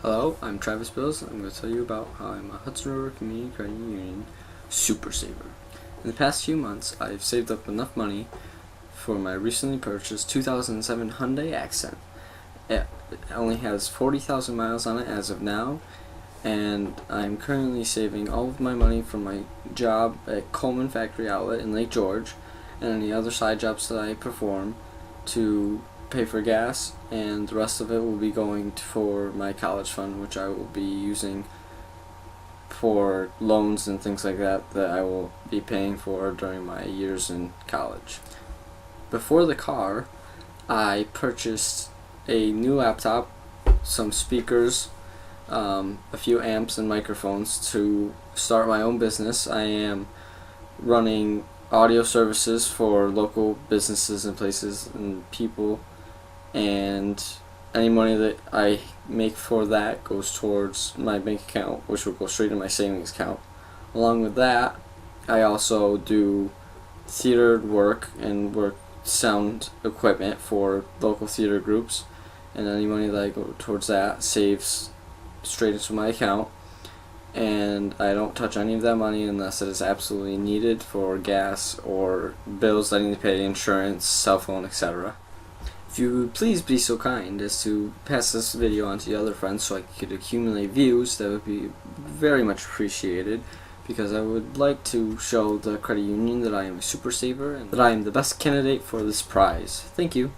Hello, I'm Travis Bills. I'm going to tell you about how I'm a Hudson River Community Credit Union super saver. In the past few months, I've saved up enough money for my recently purchased 2007 Hyundai Accent. It only has 40,000 miles on it as of now, and I'm currently saving all of my money from my job at Coleman Factory Outlet in Lake George and any other side jobs that I perform to pay for gas, and the rest of it will be going for my college fund, which I will be using for loans and things like that I will be paying for during my years in college. Before the car, I purchased a new laptop, some speakers, a few amps and microphones to start my own business. I am running audio services for local businesses and places and people, and any money that I make for that goes towards my bank account, which will go straight to my savings account. Along with that, I also do theater work and work sound equipment for local theater groups, and any money that I go towards that saves straight into my account, and I don't touch any of that money unless it is absolutely needed for gas or bills that I need to pay, insurance, cell phone, etc. If you would please be so kind as to pass this video on to your other friends so I could accumulate views, that would be very much appreciated, because I would like to show the credit union that I am a super saver and that I am the best candidate for this prize. Thank you.